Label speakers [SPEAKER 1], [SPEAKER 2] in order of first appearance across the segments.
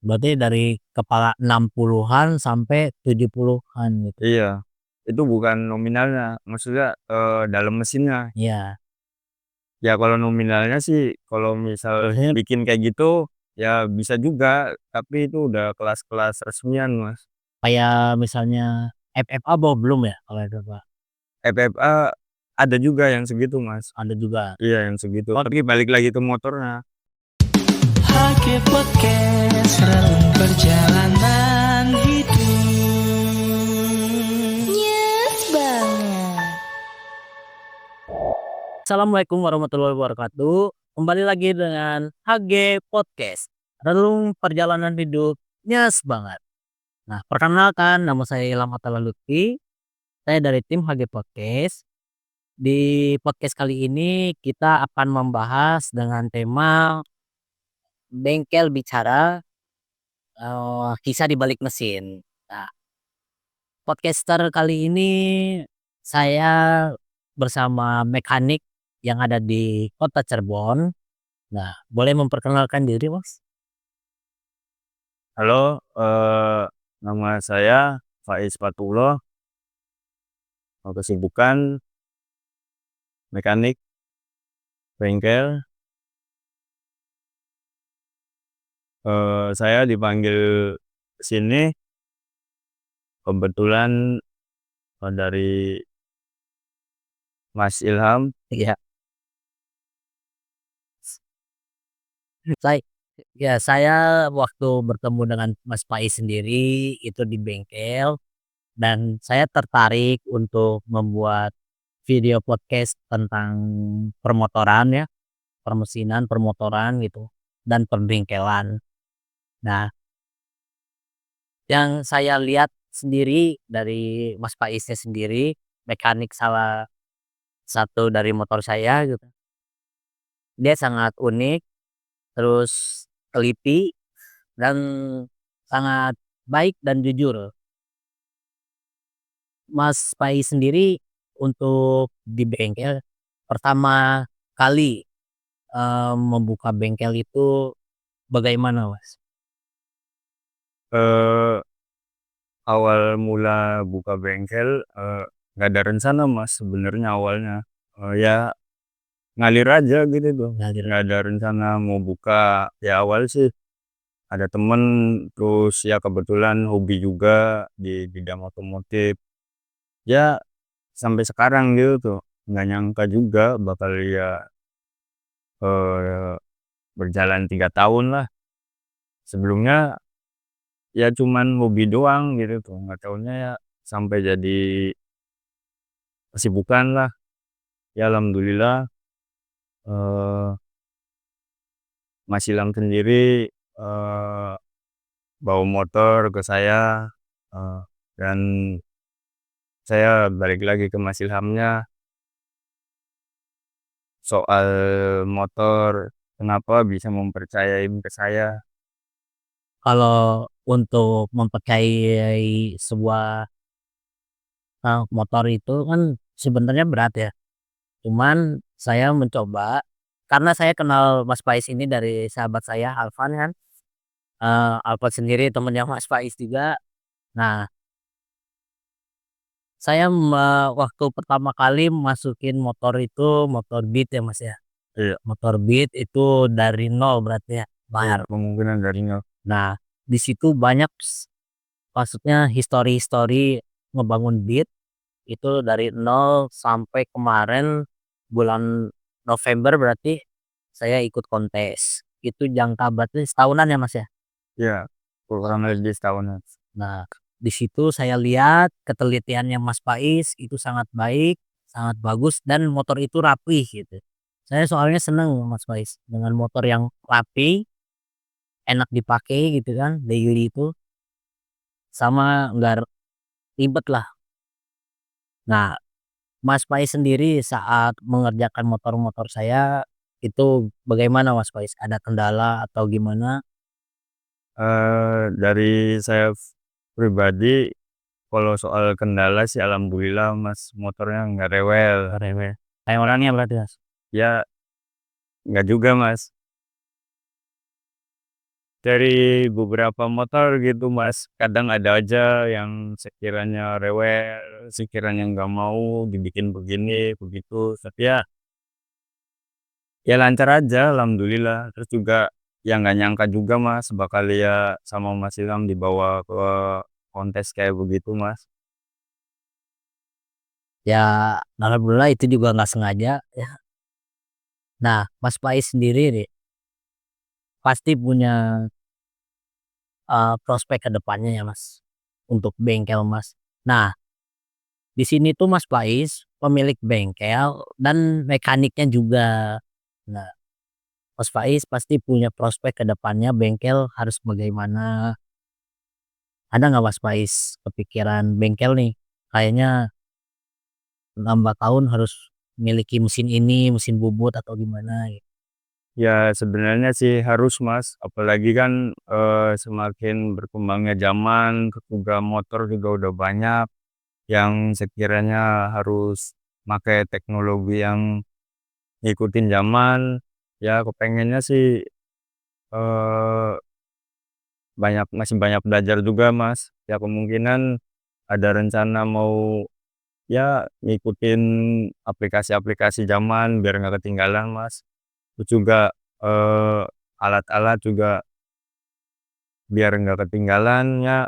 [SPEAKER 1] Berarti dari kepala 60-an sampai 70-an gitu.
[SPEAKER 2] Iya, itu bukan nominalnya, maksudnya, dalam mesinnya.
[SPEAKER 1] Iya,
[SPEAKER 2] Ya kalau nominalnya sih kalau misal
[SPEAKER 1] biasanya
[SPEAKER 2] bikin kayak gitu, ya bisa juga, tapi itu udah kelas-kelas resmian, Mas.
[SPEAKER 1] kayak misalnya FFA belum ya kalau FFA?
[SPEAKER 2] FFA ada juga yang segitu, Mas.
[SPEAKER 1] Ada juga.
[SPEAKER 2] Iya yang segitu, tapi balik lagi ke motornya.
[SPEAKER 3] HG Podcast relung perjalanan hidup. Yes banget.
[SPEAKER 1] Assalamualaikum warahmatullahi wabarakatuh. Kembali lagi dengan HG Podcast. Relung perjalanan hidup nyes banget. Nah, perkenalkan nama saya Ilham Atala Lutfi. Saya dari tim HG Podcast. Di podcast kali ini kita akan membahas dengan tema bengkel bicara, kisah di balik mesin. Nah, podcaster kali ini saya bersama mekanik yang ada di kota Cirebon. Nah, boleh memperkenalkan diri, Mas?
[SPEAKER 2] Halo, nama saya Faiz Fatullah, kesibukan mekanik bengkel. Saya dipanggil ke sini kebetulan, dari Mas Ilham.
[SPEAKER 1] Iya. Saya saya waktu bertemu dengan Mas Faiz sendiri itu di bengkel dan saya tertarik untuk membuat video podcast tentang permotoran ya, permesinan, permotoran gitu dan perbengkelan. Nah, yang saya lihat sendiri dari Mas Faiznya sendiri, mekanik salah satu dari motor saya gitu. Dia sangat unik, terus teliti dan sangat baik dan jujur. Mas Faiz sendiri untuk di bengkel pertama kali membuka bengkel itu bagaimana, Mas?
[SPEAKER 2] Eee, Awal mula buka bengkel, nggak ada rencana, Mas, sebenarnya awalnya. Ya ngalir aja gitu tuh,
[SPEAKER 1] Ngalir
[SPEAKER 2] nggak
[SPEAKER 1] aja.
[SPEAKER 2] ada rencana mau buka. Ya awal sih ada temen, terus ya kebetulan hobi juga di bidang otomotif. Ya sampai sekarang gitu tuh, nggak nyangka juga bakal ya, eee, berjalan 3 tahun lah. Sebelumnya ya cuman hobi doang gitu tuh, nggak taunya ya sampai jadi kesibukan lah. Ya alhamdulillah, eee, Mas Ilham sendiri, bawa motor ke saya, eee, dan saya balik lagi ke Mas Ilhamnya soal motor, kenapa bisa mempercayain ke saya.
[SPEAKER 1] Kalau untuk mempercayai sebuah motor itu kan sebenarnya berat ya. Cuman saya mencoba karena saya kenal Mas Faiz ini dari sahabat saya Alvan kan. Alvan sendiri temennya Mas Faiz juga. Nah, saya waktu pertama kali masukin motor itu motor Beat ya Mas ya.
[SPEAKER 2] Iya,
[SPEAKER 1] Motor Beat itu dari nol berarti ya,
[SPEAKER 2] iya,
[SPEAKER 1] bayar.
[SPEAKER 2] kemungkinan dari nol.
[SPEAKER 1] Nah, di situ banyak maksudnya histori-histori ngebangun Beat itu dari nol sampai kemarin bulan November berarti saya ikut kontes. Itu jangka berarti setahunan ya Mas ya.
[SPEAKER 2] Iya, kurang lebih setahunan.
[SPEAKER 1] Nah, di situ saya lihat ketelitiannya Mas Faiz itu sangat baik, sangat bagus dan motor itu rapih gitu. Saya soalnya seneng Mas Faiz dengan motor yang rapi, enak dipakai gitu kan, daily itu sama nggak ribet lah. Nah, Mas Faiz sendiri saat mengerjakan motor-motor saya itu bagaimana Mas Faiz? Ada kendala atau gimana?
[SPEAKER 2] Dari saya pribadi, kalau soal kendala sih alhamdulillah Mas, motornya nggak rewel.
[SPEAKER 1] Rewel. Kayak orangnya berarti Mas.
[SPEAKER 2] Ya nggak juga Mas, dari beberapa motor gitu, Mas. Kadang ada aja yang sekiranya rewel, sekiranya nggak mau dibikin begini, begitu. Tapi ya lancar aja alhamdulillah. Terus juga ya nggak nyangka juga, Mas, bakal ya sama Mas Ilham dibawa ke kontes kayak begitu, Mas.
[SPEAKER 1] Ya alhamdulillah itu juga nggak sengaja ya. Nah, Mas Faiz sendiri nih pasti punya, prospek ke depannya ya, Mas, untuk bengkel Mas. Nah, di sini tuh Mas Faiz pemilik bengkel dan mekaniknya juga. Nah, Mas Faiz pasti punya prospek ke depannya bengkel harus bagaimana. Ada nggak Mas Faiz kepikiran bengkel nih, kayaknya lambat tahun harus miliki mesin ini, mesin bubut atau gimana gitu?
[SPEAKER 2] Ya sebenarnya sih harus, Mas, apalagi kan, semakin berkembangnya zaman, juga motor juga udah banyak yang sekiranya harus pakai teknologi yang ngikutin zaman. Ya kepengennya sih, eee, masih banyak belajar juga, Mas. Ya kemungkinan ada rencana mau ya ngikutin aplikasi-aplikasi zaman biar nggak ketinggalan, Mas. Terus juga, eee, alat-alat juga biar nggak ketinggalan ya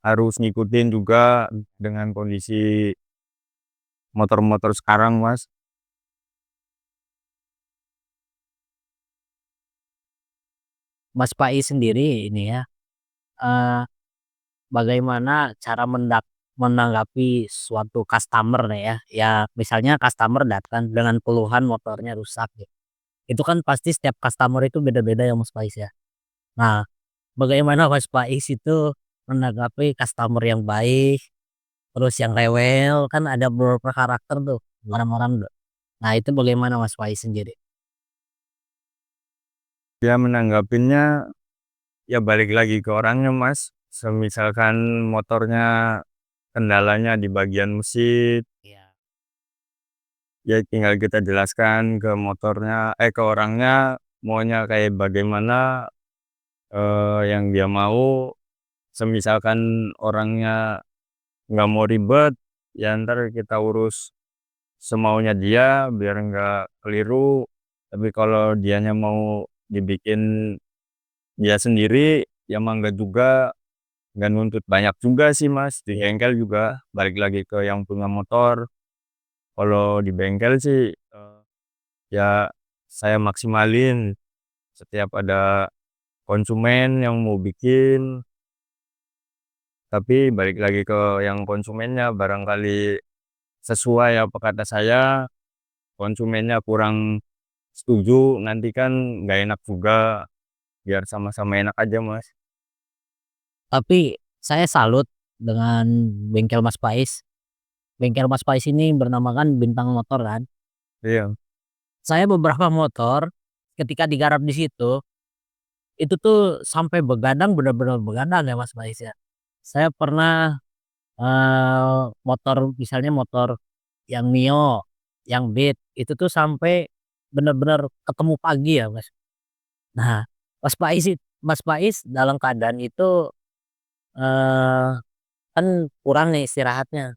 [SPEAKER 2] harus ngikutin juga dengan kondisi motor-motor sekarang, Mas.
[SPEAKER 1] Mas Faiz sendiri ini ya, eee, bagaimana cara menanggapi suatu customer nih ya, ya misalnya customer datang dengan keluhan motornya rusak gitu. Itu kan pasti setiap customer itu beda-beda ya Mas Faiz ya. Nah, bagaimana Mas Faiz itu menanggapi customer yang baik, terus yang rewel, kan ada beberapa karakter tuh orang-orang tuh. Nah, itu bagaimana Mas Faiz sendiri?
[SPEAKER 2] Ya menanggapinnya ya balik lagi ke orangnya, Mas. Semisalkan motornya kendalanya di bagian mesin,
[SPEAKER 1] Iya.
[SPEAKER 2] ya tinggal kita jelaskan ke ke orangnya maunya kayak bagaimana, yang dia mau. Semisalkan orangnya nggak mau ribet, ya entar kita urus semaunya dia biar nggak keliru. Tapi kalau dianya mau dibikin dia sendiri, ya mangga juga, nggak nuntut banyak juga sih, Mas. Di bengkel juga balik lagi ke yang punya motor. Kalau di bengkel sih, ya saya maksimalin setiap ada konsumen yang mau bikin, tapi balik lagi ke yang konsumennya, barangkali sesuai apa kata saya, konsumennya kurang setuju, nanti kan nggak enak juga, biar sama-sama enak aja, Mas.
[SPEAKER 1] Tapi saya salut dengan bengkel Mas Faiz. Bengkel Mas Faiz ini bernamakan Bintang Motor kan.
[SPEAKER 2] Iya.
[SPEAKER 1] Saya beberapa motor ketika digarap di situ, itu tuh sampai begadang, benar-benar begadang ya Mas Faiz ya. Saya pernah, motor misalnya motor yang Mio, yang Beat, itu tuh sampai benar-benar ketemu pagi ya Mas. Nah, Mas Faiz dalam keadaan itu, eee, kan kurang nih istirahatnya,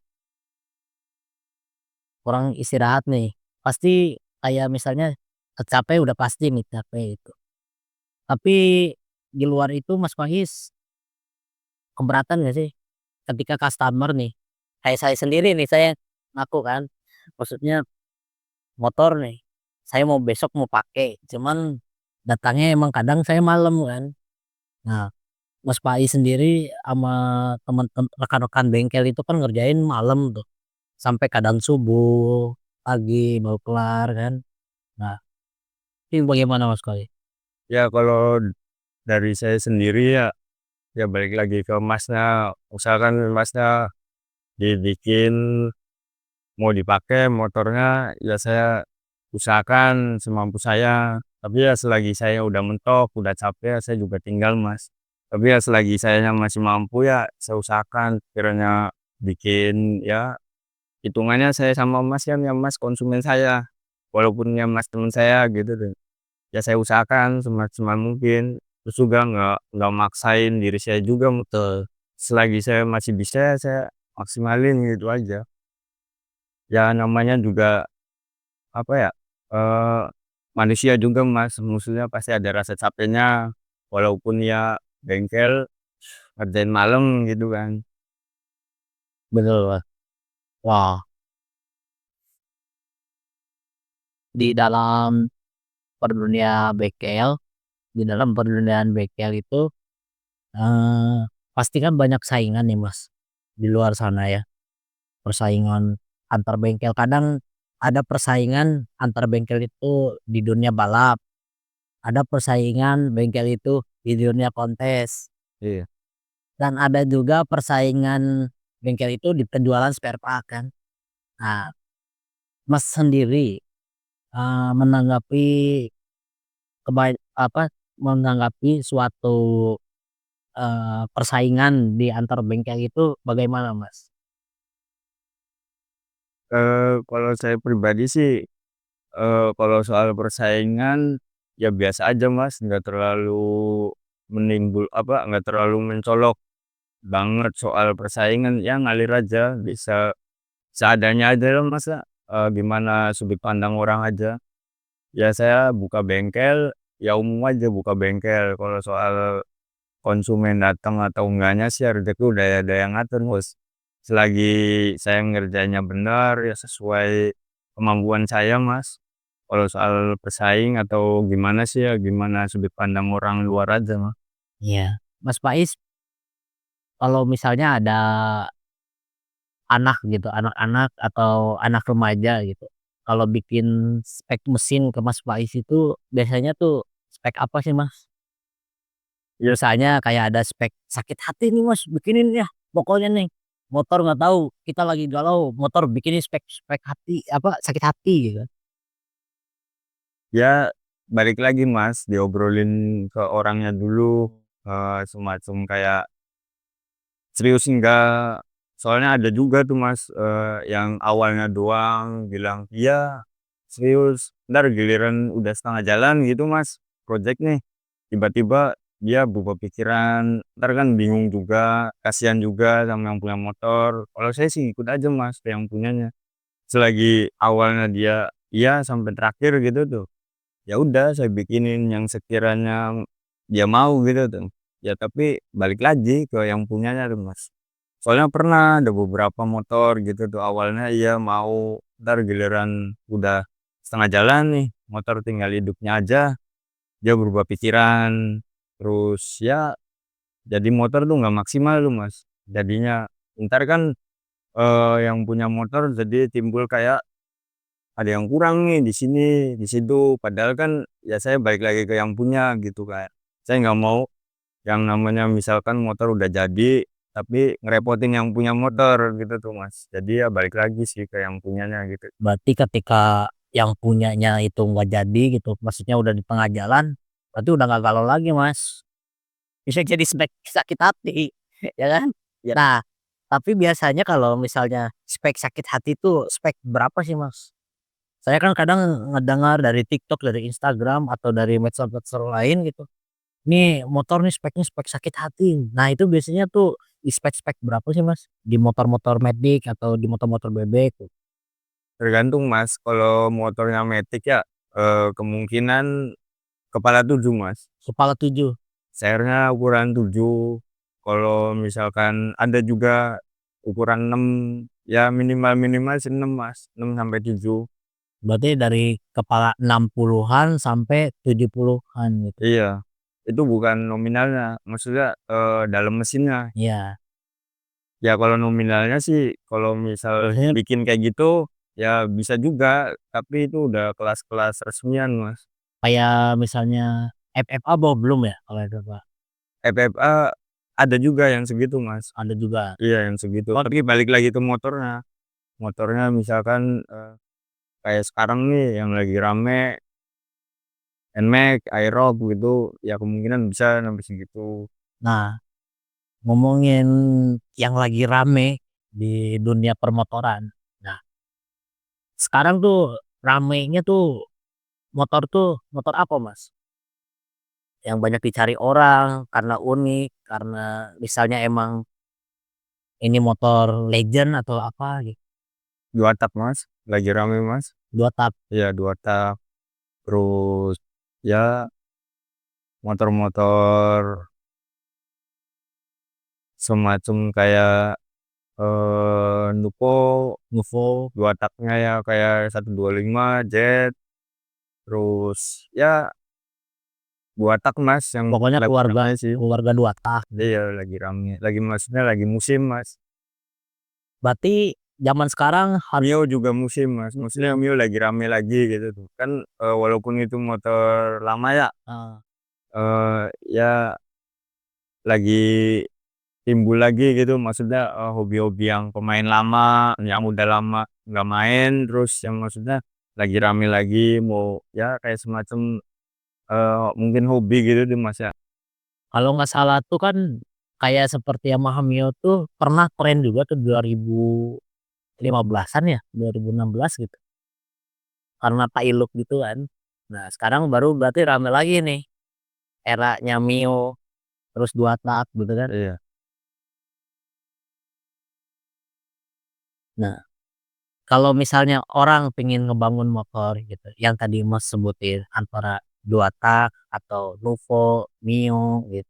[SPEAKER 1] kurang istirahat nih. Pasti kayak misalnya capek udah pasti nih capek itu. Tapi di luar itu Mas Faiz keberatan nggak sih ketika customer nih, kayak saya sendiri nih, saya ngaku kan, maksudnya motor nih, saya mau besok mau pakai, cuman datangnya emang kadang saya malam kan. Nah, Mas Faiz sendiri sama rekan-rekan bengkel itu kan ngerjain malam tuh, sampai kadang subuh, pagi baru kelar kan. Nah, ini bagaimana Mas Faiz?
[SPEAKER 2] Ya kalau dari saya sendiri ya, ya balik lagi ke Masnya, usahakan Masnya dibikin mau dipakai motornya, ya saya usahakan semampu saya. Tapi ya selagi saya udah mentok, udah capek, saya juga tinggal, Mas. Tapi ya selagi sayanya masih mampu ya saya usahakan kiranya bikin ya hitungannya saya sama Mas kan yang Mas konsumen saya. Walaupun yang Mas teman saya gitu deh. Ya saya usahakan semaksimal mungkin. terus juga nggak maksain diri saya juga,
[SPEAKER 1] Betul.
[SPEAKER 2] selagi saya masih bisa ya saya maksimalin gitu aja. Ya namanya juga apa ya, eee, manusia juga Mas, maksudnya pasti ada rasa capeknya, walaupun ya bengkel ngerjain malam gitu kan.
[SPEAKER 1] Betul, Mas. Wah, di dalam perdunia bengkel di dalam perduniaan bengkel itu, eee, pasti kan banyak saingan nih, Mas, di luar sana ya. Persaingan antar bengkel, kadang ada persaingan antar bengkel itu di dunia balap, ada persaingan bengkel itu di dunia kontes,
[SPEAKER 2] Iya.
[SPEAKER 1] dan ada juga persaingan bengkel itu di penjualan spare part kan. Nah, Mas sendiri, menanggapi menanggapi suatu, persaingan di antar bengkel itu bagaimana, Mas?
[SPEAKER 2] Kalau saya pribadi sih, kalau soal persaingan, ya biasa aja Mas, nggak terlalu nggak terlalu mencolok banget soal persaingan, ya ngalir aja, bisa seadanya aja lah Mas ya, gimana sudut pandang orang aja. Ya saya buka bengkel, ya umum aja buka bengkel, kalau soal konsumen datang atau enggaknya sih rezeki udah ada yang ngatur Bos. Selagi saya ngerjainnya benar, ya sesuai kemampuan saya Mas. Kalau soal pesaing atau gimana sih ya, gimana sudut pandang orang luar aja Mas.
[SPEAKER 1] Iya. Mas Faiz, kalau misalnya ada anak gitu, anak-anak atau anak remaja gitu, kalau bikin spek mesin ke Mas Faiz itu biasanya tuh spek apa sih, Mas?
[SPEAKER 2] Ya
[SPEAKER 1] Misalnya kayak ada spek, "Sakit hati nih Mas, bikinin ya pokoknya nih." Motor nggak tahu, kita lagi galau, motor bikinin spek spek hati, apa, sakit hati gitu kan.
[SPEAKER 2] ya balik lagi Mas, diobrolin ke orangnya dulu, semacam kayak serius enggak. Soalnya ada juga tuh Mas, yang awalnya doang bilang, "Iya, serius." Ntar giliran udah setengah jalan gitu Mas, project nih, tiba-tiba dia berubah pikiran, entar kan bingung juga, kasihan juga sama yang punya motor. Kalau saya sih ikut aja Mas ke yang punyanya. Selagi awalnya dia iya sampai terakhir gitu tuh, ya udah saya bikinin yang sekiranya dia mau gitu tuh. Ya tapi balik lagi ke yang punyanya tuh Mas. Soalnya pernah ada beberapa motor gitu tuh awalnya iya mau, entar giliran udah setengah jalan nih, motor tinggal hidupnya aja, dia berubah pikiran. Terus ya jadi motor tuh nggak maksimal tuh Mas. Jadinya entar kan, yang punya motor jadi timbul kayak ada yang kurang nih di sini, di situ. Padahal kan ya saya balik lagi ke yang punya gitu kan. Saya nggak mau yang namanya misalkan motor udah jadi, tapi ngerepotin yang punya motor gitu tuh Mas. Jadi ya balik lagi sih ke yang punyanya gitu.
[SPEAKER 1] Berarti ketika yang punyanya itu nggak jadi gitu, maksudnya udah di tengah jalan, berarti udah nggak galau lagi, Mas. Bisa jadi spek sakit hati, ya kan?
[SPEAKER 2] Ya.
[SPEAKER 1] Nah, tapi biasanya kalau misalnya spek sakit hati itu spek berapa sih, Mas? Saya kan kadang ngedengar dari TikTok, dari Instagram, atau dari medsos-medsos lain gitu. Nih motor nih speknya spek sakit hati. Nah itu biasanya tuh di spek-spek berapa sih, Mas? Di motor-motor medik atau di motor-motor bebek tuh?
[SPEAKER 2] Tergantung Mas, kalau motornya matic ya, kemungkinan kepala 7 Mas.
[SPEAKER 1] Kepala 7.
[SPEAKER 2] Sernya ukuran 7, kalau misalkan ada juga ukuran 6, ya minimal-minimal sih 6 Mas, 6 sampai 7.
[SPEAKER 1] Berarti dari kepala 60-an sampai 70-an gitu.
[SPEAKER 2] Iya, itu bukan nominalnya, maksudnya, dalam mesinnya.
[SPEAKER 1] Iya.
[SPEAKER 2] Ya kalau nominalnya sih, kalau misal
[SPEAKER 1] Biasanya
[SPEAKER 2] bikin kayak gitu, ya bisa juga, tapi itu udah kelas-kelas resmian Mas.
[SPEAKER 1] kayak misalnya FFA belum ya kalau FFA?
[SPEAKER 2] FFA ada juga yang segitu Mas.
[SPEAKER 1] Ada juga.
[SPEAKER 2] Iya yang segitu, tapi balik lagi ke motornya. Motornya misalkan, kayak sekarang nih yang lagi rame NMAX, Aerox gitu, ya kemungkinan bisa sampai segitu.
[SPEAKER 1] Nah, ngomongin yang lagi rame di dunia permotoran. Nah, sekarang tuh ramenya tuh motor apa, Mas? yang banyak dicari orang karena unik, karena misalnya emang ini motor legend atau apa gitu?
[SPEAKER 2] 2 tak Mas, lagi rame Mas.
[SPEAKER 1] 2 tak.
[SPEAKER 2] Iya 2 tak, terus ya motor-motor semacam kayak, Nuvo
[SPEAKER 1] Nuvo.
[SPEAKER 2] 2 taknya ya kayak 125 Jet, terus ya 2 tak Mas yang
[SPEAKER 1] Pokoknya
[SPEAKER 2] lagi
[SPEAKER 1] keluarga
[SPEAKER 2] rame sih.
[SPEAKER 1] keluarga 2 tak.
[SPEAKER 2] Iya lagi rame, lagi maksudnya lagi musim Mas.
[SPEAKER 1] Berarti zaman sekarang
[SPEAKER 2] Mio juga musim Mas, maksudnya Mio lagi rame lagi gitu tuh. Kan, walaupun itu motor lama ya,
[SPEAKER 1] heeh,
[SPEAKER 2] ya lagi timbul lagi gitu maksudnya, hobi-hobi yang pemain lama, yang udah lama nggak main, terus yang maksudnya lagi rame lagi mau ya kayak semacam, mungkin hobi gitu deh Mas ya.
[SPEAKER 1] kalau nggak salah tuh kan kayak seperti Yamaha Mio tuh pernah tren juga tuh 2015-an ya, 2016 gitu, karena tailuk gitu kan. Nah sekarang baru berarti rame lagi nih, eranya Mio, terus 2 tak gitu kan.
[SPEAKER 2] Iya,
[SPEAKER 1] Nah, kalau misalnya orang pengen ngebangun motor gitu, yang tadi Mas sebutin antara 2 tak atau Nuvo, Mio gitu.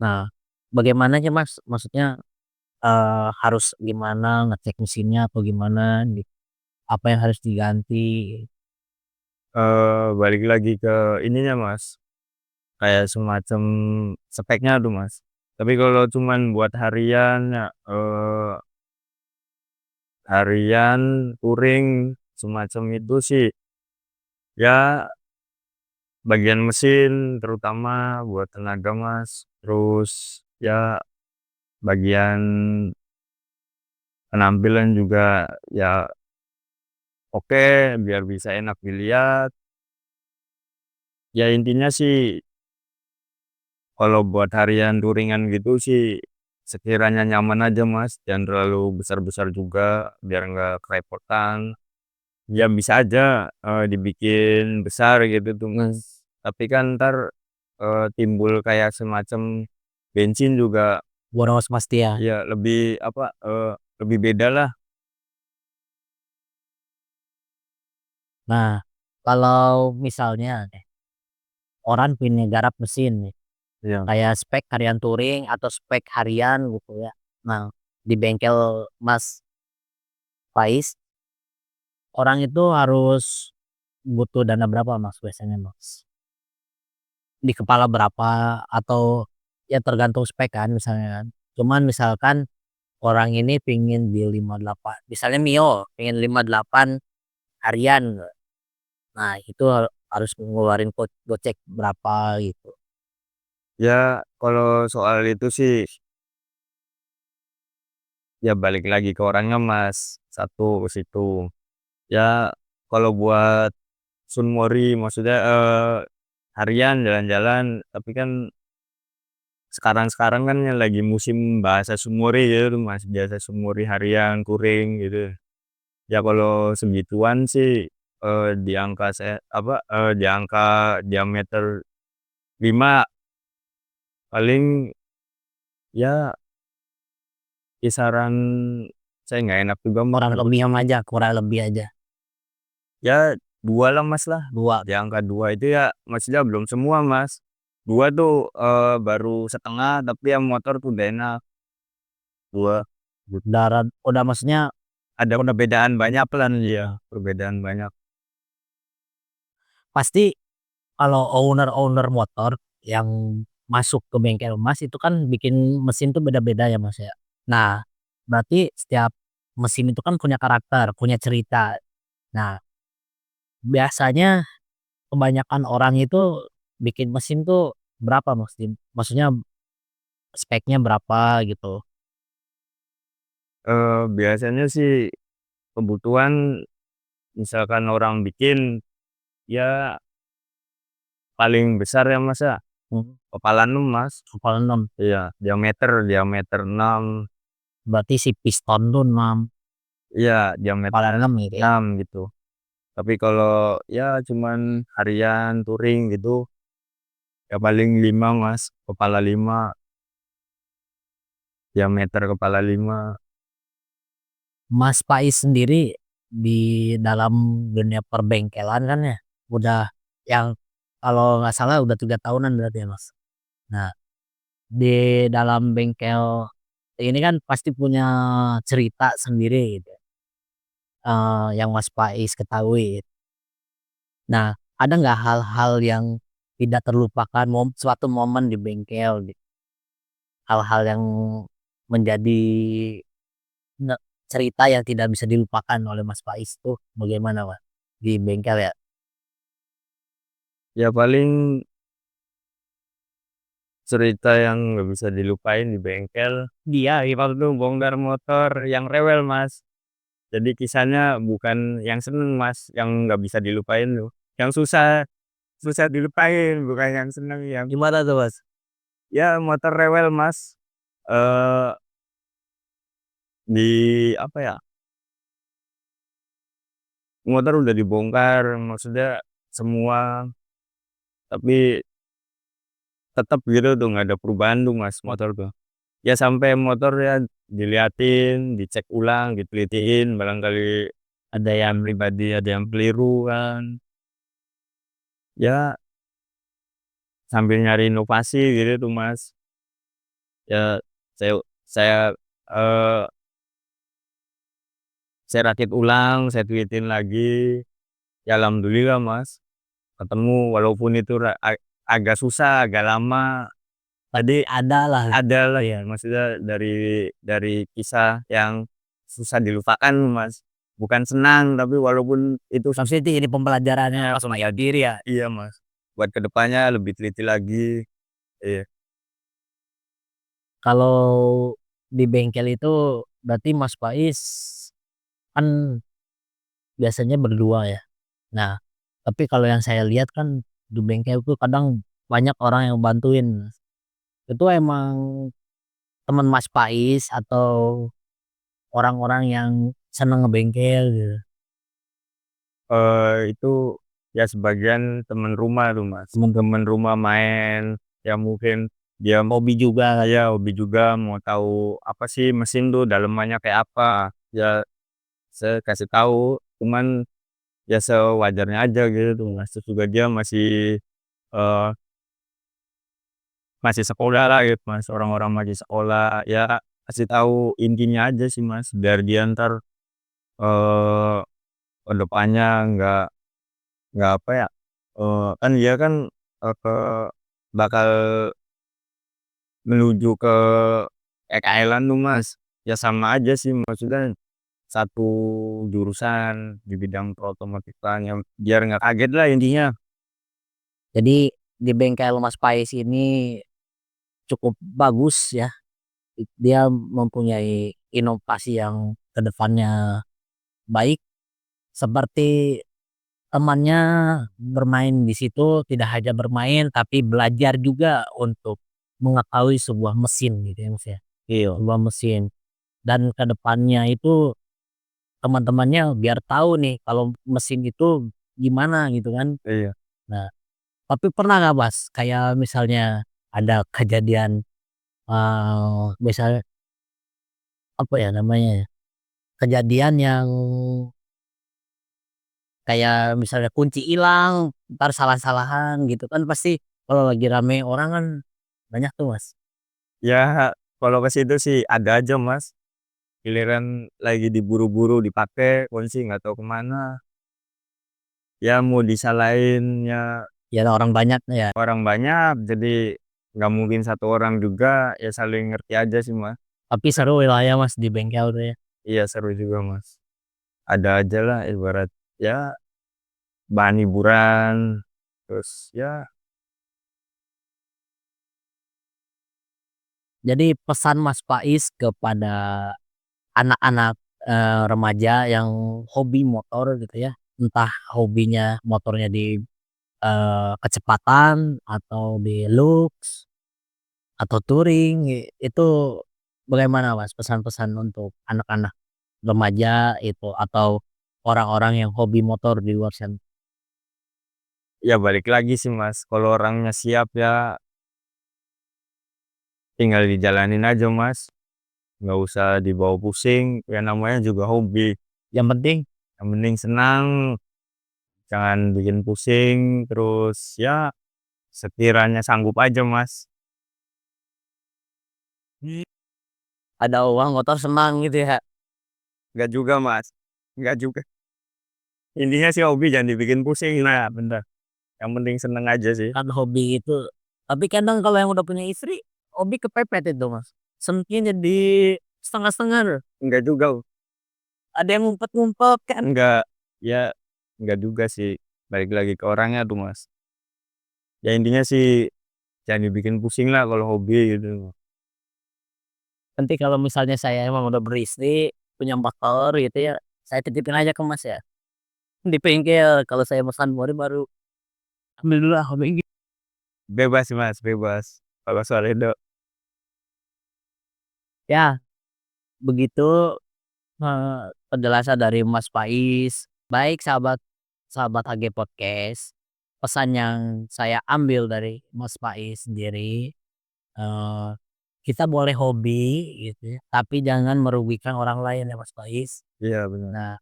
[SPEAKER 1] Nah, bagaimana sih Mas, maksudnya, harus gimana ngecek mesinnya atau gimana gitu? Apa yang harus diganti?
[SPEAKER 2] balik lagi ke ininya Mas, kayak semacam speknya tuh Mas. Tapi kalau cuman buat harian ya, harian, touring, semacam itu sih, ya bagian mesin terutama buat tenaga Mas, terus ya bagian penampilan juga ya oke, biar bisa enak dilihat. Ya intinya sih kalau buat harian touring gitu sih sekiranya nyaman aja Mas, jangan terlalu besar-besar juga biar nggak kerepotan. Ya bisa aja, dibikin besar gitu tuh Mas, tapi kan entar, timbul kayak semacam bensin juga
[SPEAKER 1] Boros pasti ya.
[SPEAKER 2] ya lebih apa, lebih bedalah.
[SPEAKER 1] Nah, kalau misalnya nih, orang pengen garap mesin nih,
[SPEAKER 2] Iya.
[SPEAKER 1] kayak spek harian touring atau spek harian gitu ya. Nah, di bengkel Mas Faiz, orang itu harus butuh dana berapa Mas biasanya Mas? Di kepala berapa atau ya tergantung spek kan misalnya kan. Cuman misalkan orang ini pengen di 58, misalnya Mio pengen 58 harian. Nah, itu harus ngeluarin gocek berapa gitu.
[SPEAKER 2] Ya kalau soal itu sih, ya balik lagi ke orangnya Mas, satu ke situ. Ya kalau buat sunmori maksudnya, harian jalan-jalan, tapi kan sekarang-sekarang kan yang lagi musim bahasa sunmori gitu tuh Mas, biasa sunmori harian, touring gitu. Ya kalau segituan sih, di angka apa, di angka diameter 5 paling ya kisaran saya nggak enak juga Mas,
[SPEAKER 1] Kurang lebih aja,
[SPEAKER 2] ya 2 lah Mas lah,
[SPEAKER 1] 2
[SPEAKER 2] di angka 2 itu ya maksudnya belum semua Mas. 2 tuh, baru setengah tapi yang motor tuh udah enak, 2 gitu.
[SPEAKER 1] darat udah maksudnya
[SPEAKER 2] Ada perbedaan banyak lah ya, perbedaan banyak.
[SPEAKER 1] pasti kalau owner-owner motor yang masuk ke bengkel Mas itu kan bikin mesin tuh beda-beda ya Mas ya. Nah, berarti setiap mesin itu kan punya karakter, punya cerita. Nah, biasanya kebanyakan orang itu bikin mesin tuh berapa Mas? Maksudnya speknya berapa gitu.
[SPEAKER 2] Biasanya sih kebutuhan misalkan orang bikin, ya paling besar ya Mas ya,
[SPEAKER 1] Mhm,
[SPEAKER 2] kepala 6 Mas.
[SPEAKER 1] kepala 6.
[SPEAKER 2] Iya, diameter diameter 6,
[SPEAKER 1] Berarti si piston tuh 6,
[SPEAKER 2] iya diameter
[SPEAKER 1] kepala 6 gitu ya.
[SPEAKER 2] 6 gitu. Tapi kalau ya cuman harian touring gitu, Ya paling 5 Mas, kepala 5, diameter kepala 5.
[SPEAKER 1] Mas Pais sendiri di dalam dunia perbengkelan kan ya, udah yang kalau nggak salah udah 3 tahunan berarti ya, Mas? Nah, di dalam bengkel ini kan pasti punya cerita sendiri gitu, yang Mas Pais ketahui. Nah, ada nggak hal-hal yang tidak terlupakan suatu momen di bengkel gitu? Hal-hal yang menjadi cerita yang tidak bisa dilupakan oleh Mas Pais tuh bagaimana, Mas? Di bengkel ya?
[SPEAKER 2] Ya paling cerita yang nggak bisa dilupain di bengkel, dia waktu bongkar motor yang rewel Mas. Jadi kisahnya bukan yang seneng Mas, yang nggak bisa dilupain tuh. Yang susah susah dilupain, bukan yang seneng, yang
[SPEAKER 1] Gimana tuh, Mas?
[SPEAKER 2] ya motor rewel Mas. eh di apa ya, motor udah dibongkar, maksudnya semua, tapi tetap gitu tuh nggak ada perubahan tuh Mas motor tuh. Ya sampai motor ya diliatin, dicek ulang, ditelitiin, barangkali ada yang pribadi, ada yang keliru kan. Ya sambil nyari inovasi gitu tuh Mas. Ya saya saya eh, saya rakit ulang, saya telitin lagi. Ya alhamdulillah Mas, ketemu walaupun itu agak susah, agak lama.
[SPEAKER 1] Tadi ada lah.
[SPEAKER 2] Ada lah ya, maksudnya dari kisah yang susah dilupakan Mas. Bukan senang, tapi walaupun itu
[SPEAKER 1] Maksudnya ini pembelajarannya
[SPEAKER 2] susah,
[SPEAKER 1] Mas Maya diri ya.
[SPEAKER 2] iya Mas. Buat kedepannya lebih teliti lagi. Iya.
[SPEAKER 1] Kalau di bengkel itu berarti Mas Pais kan biasanya berdua ya. Nah, tapi kalau yang saya lihat kan di bengkel itu kadang banyak orang yang bantuin. Itu emang teman Mas Pais atau orang-orang yang seneng ngebengkel gitu?
[SPEAKER 2] Itu ya sebagian teman rumah tuh Mas. Teman rumah main, ya mungkin dia
[SPEAKER 1] Hobi juga kan?
[SPEAKER 2] ya hobi juga mau tahu apa sih mesin tuh dalemannya kayak apa. Ya saya kasih tahu, cuman ya sewajarnya aja gitu tuh Mas. Terus juga dia eh, masih sekolah lah gitu Mas, orang-orang masih sekolah, ya kasih tahu intinya aja sih Mas, biar dia ntar eh ke depannya nggak apa ya, kan dia kan ke bakal menuju ke EKL-an tuh Mas. Ya sama aja sih, maksudnya satu jurusan di bidang perotomotifan, yang biar nggak kaget lah intinya.
[SPEAKER 1] Jadi di bengkel Mas Pais ini cukup bagus ya. Dia mempunyai inovasi yang kedepannya baik, seperti temannya bermain di situ tidak hanya bermain tapi belajar juga untuk mengetahui sebuah mesin gitu ya, Mas ya.
[SPEAKER 2] Iya.
[SPEAKER 1] Sebuah mesin, dan kedepannya itu teman-temannya biar tahu nih kalau mesin itu gimana gitu kan.
[SPEAKER 2] Iya.
[SPEAKER 1] Nah, tapi pernah nggak Mas kayak misalnya ada kejadian, misalnya apa ya namanya ya, kejadian yang kayak misalnya kunci hilang, entar salah-salahan gitu kan, pasti kalau lagi rame orang kan banyak tuh, Mas.
[SPEAKER 2] Ya kalau ke situ sih ada aja Mas. Giliran lagi diburu-buru dipakai kunci nggak tahu kemana, ya mau disalahin ya
[SPEAKER 1] Ya orang banyak ya,
[SPEAKER 2] orang banyak, jadi nggak mungkin satu orang juga, ya saling ngerti aja sih Mas.
[SPEAKER 1] tapi seru lah ya, Mas, di bengkel tuh ya.
[SPEAKER 2] Iya seru juga Mas, ada aja lah ibarat ya bahan hiburan, terus ya
[SPEAKER 1] Jadi pesan Mas Pais kepada anak-anak, remaja yang hobi motor gitu ya, entah hobinya motornya di, kecepatan atau di looks atau touring, itu bagaimana Mas pesan-pesan untuk anak-anak remaja itu atau orang-orang yang hobi motor di luar sana?
[SPEAKER 2] ya balik lagi sih Mas, kalau orangnya siap ya tinggal dijalanin aja Mas, nggak usah dibawa pusing, ya namanya juga hobi,
[SPEAKER 1] Yang penting
[SPEAKER 2] yang penting senang, jangan bikin pusing, terus ya sekiranya sanggup aja Mas.
[SPEAKER 1] ada uang motor senang gitu ya.
[SPEAKER 2] Nggak juga Mas, nggak juga. Intinya sih hobi jangan dibikin pusing, nah bener, yang penting seneng aja sih.
[SPEAKER 1] Kan hobi itu. Tapi kadang kalau yang udah punya istri, hobi kepepet itu Mas. Senengnya jadi setengah-setengah.
[SPEAKER 2] Enggak juga,
[SPEAKER 1] Ada yang ngumpet-ngumpet kan.
[SPEAKER 2] enggak, ya enggak juga sih, balik lagi ke orangnya tuh Mas. Ya intinya sih jangan dibikin pusing lah kalau hobi gitu.
[SPEAKER 1] Nanti kalau misalnya saya emang udah beristri, punya motor gitu ya, saya titipin aja ke Mas ya. Di bengkel kalau saya pesan baru ambil dulu lah hobi.
[SPEAKER 2] Bebas sih Mas, bebas. Kalau soal itu,
[SPEAKER 1] Ya, begitu penjelasan dari Mas Faiz. Baik sahabat sahabat HG Podcast. Pesan yang saya ambil dari Mas Faiz sendiri, eh, kita boleh hobi gitu ya, tapi jangan merugikan orang lain ya Mas Faiz.
[SPEAKER 2] iya benar.
[SPEAKER 1] Nah,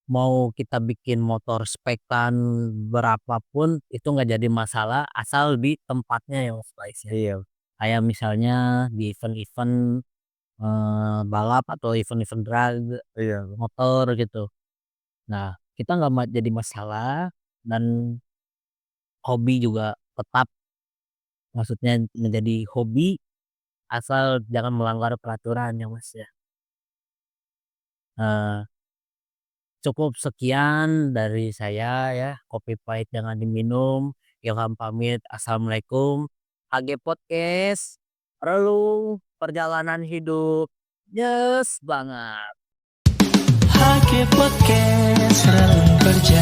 [SPEAKER 1] mau kita bikin motor spekan berapapun itu nggak jadi masalah asal di tempatnya ya Mas Faiz ya.
[SPEAKER 2] Iya,
[SPEAKER 1] Kayak misalnya di event-event balap atau event-event drag
[SPEAKER 2] iya,
[SPEAKER 1] motor gitu. Nah, kita nggak jadi masalah dan hobi juga tetap maksudnya menjadi hobi asal jangan melanggar peraturan ya Mas ya. Eh, Cukup sekian dari saya ya. Kopi pahit jangan diminum. Ilham pamit. Assalamualaikum. HG Podcast. Relung perjalanan hidup. Yes banget.
[SPEAKER 3] HG Podcast, relung perjalanan